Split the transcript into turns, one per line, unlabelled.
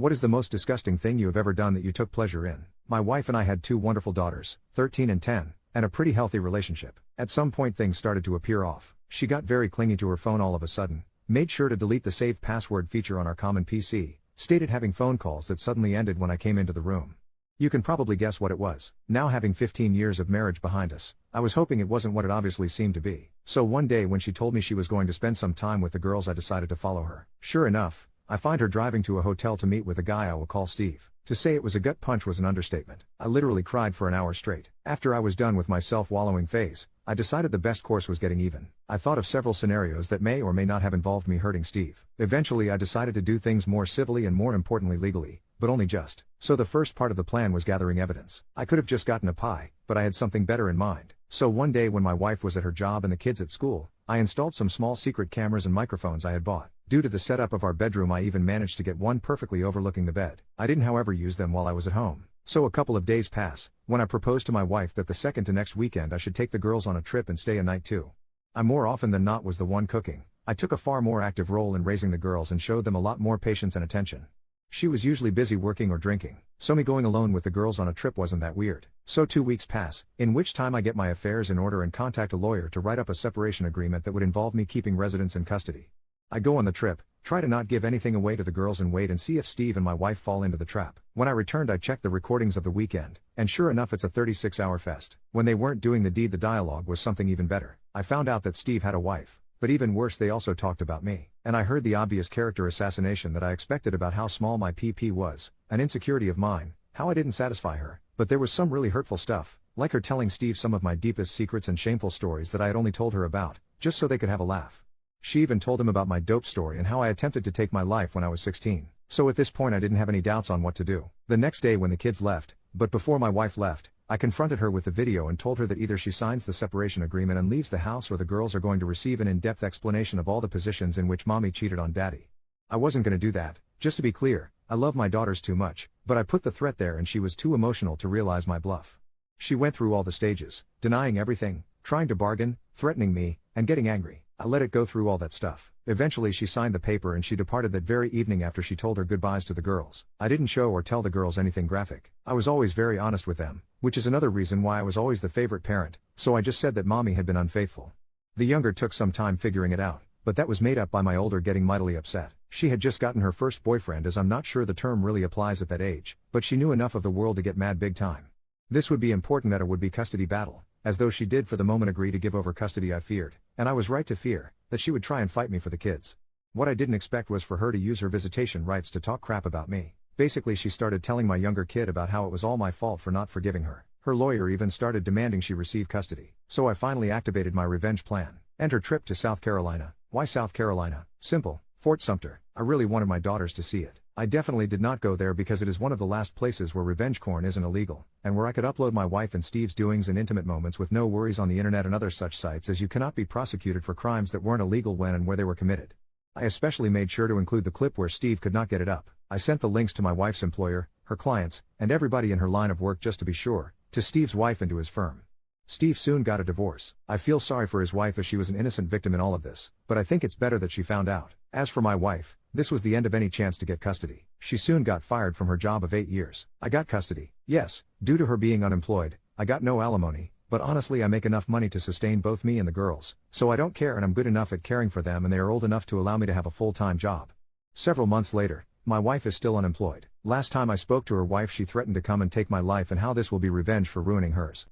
What is the most disgusting thing you have ever done that you took pleasure in? My wife and I had two wonderful daughters, 13 and 10, and a pretty healthy relationship. At some point things started to appear off. She got very clingy to her phone all of a sudden, made sure to delete the save password feature on our common PC, stated having phone calls that suddenly ended when I came into the room. You can probably guess what it was. Now having 15 years of marriage behind us, I was hoping it wasn't what it obviously seemed to be. So one day when she told me she was going to spend some time with the girls, I decided to follow her. Sure enough, I find her driving to a hotel to meet with a guy I will call Steve. To say it was a gut punch was an understatement. I literally cried for an hour straight. After I was done with my self-wallowing phase, I decided the best course was getting even. I thought of several scenarios that may or may not have involved me hurting Steve. Eventually I decided to do things more civilly and more importantly legally, but only just. So the first part of the plan was gathering evidence. I could have just gotten a pie, but I had something better in mind. So one day when my wife was at her job and the kids at school, I installed some small secret cameras and microphones I had bought. Due to the setup of our bedroom, I even managed to get one perfectly overlooking the bed. I didn't however use them while I was at home. So a couple of days pass, when I proposed to my wife that the second to next weekend I should take the girls on a trip and stay a night too. I more often than not was the one cooking. I took a far more active role in raising the girls and showed them a lot more patience and attention. She was usually busy working or drinking, so me going alone with the girls on a trip wasn't that weird. So 2 weeks pass, in which time I get my affairs in order and contact a lawyer to write up a separation agreement that would involve me keeping residents in custody. I go on the trip, try to not give anything away to the girls and wait and see if Steve and my wife fall into the trap. When I returned I checked the recordings of the weekend, and sure enough it's a 36-hour fest. When they weren't doing the deed, the dialogue was something even better. I found out that Steve had a wife, but even worse, they also talked about me. And I heard the obvious character assassination that I expected about how small my PP was, an insecurity of mine, how I didn't satisfy her, but there was some really hurtful stuff, like her telling Steve some of my deepest secrets and shameful stories that I had only told her about, just so they could have a laugh. She even told him about my dope story and how I attempted to take my life when I was 16. So at this point I didn't have any doubts on what to do. The next day when the kids left, but before my wife left, I confronted her with the video and told her that either she signs the separation agreement and leaves the house or the girls are going to receive an in-depth explanation of all the positions in which mommy cheated on daddy. I wasn't going to do that. Just to be clear, I love my daughters too much, but I put the threat there and she was too emotional to realize my bluff. She went through all the stages, denying everything, trying to bargain, threatening me, and getting angry. I let it go through all that stuff. Eventually she signed the paper and she departed that very evening after she told her goodbyes to the girls. I didn't show or tell the girls anything graphic. I was always very honest with them, which is another reason why I was always the favorite parent, so I just said that mommy had been unfaithful. The younger took some time figuring it out, but that was made up by my older getting mightily upset. She had just gotten her first boyfriend, as I'm not sure the term really applies at that age, but she knew enough of the world to get mad big time. This would be important at a would-be custody battle, as though she did for the moment agree to give over custody. I feared, and I was right to fear, that she would try and fight me for the kids. What I didn't expect was for her to use her visitation rights to talk crap about me. Basically she started telling my younger kid about how it was all my fault for not forgiving her. Her lawyer even started demanding she receive custody. So I finally activated my revenge plan. Enter trip to South Carolina. Why South Carolina? Simple. Fort Sumter. I really wanted my daughters to see it. I definitely did not go there because it is one of the last places where revenge porn isn't illegal, and where I could upload my wife and Steve's doings and intimate moments with no worries on the internet and other such sites, as you cannot be prosecuted for crimes that weren't illegal when and where they were committed. I especially made sure to include the clip where Steve could not get it up. I sent the links to my wife's employer, her clients, and everybody in her line of work just to be sure, to Steve's wife and to his firm. Steve soon got a divorce. I feel sorry for his wife as she was an innocent victim in all of this, but I think it's better that she found out. As for my wife, this was the end of any chance to get custody. She soon got fired from her job of 8 years. I got custody. Yes, due to her being unemployed, I got no alimony, but honestly I make enough money to sustain both me and the girls, so I don't care, and I'm good enough at caring for them and they are old enough to allow me to have a full-time job. Several months later, my wife is still unemployed. Last time I spoke to her wife she threatened to come and take my life and how this will be revenge for ruining hers.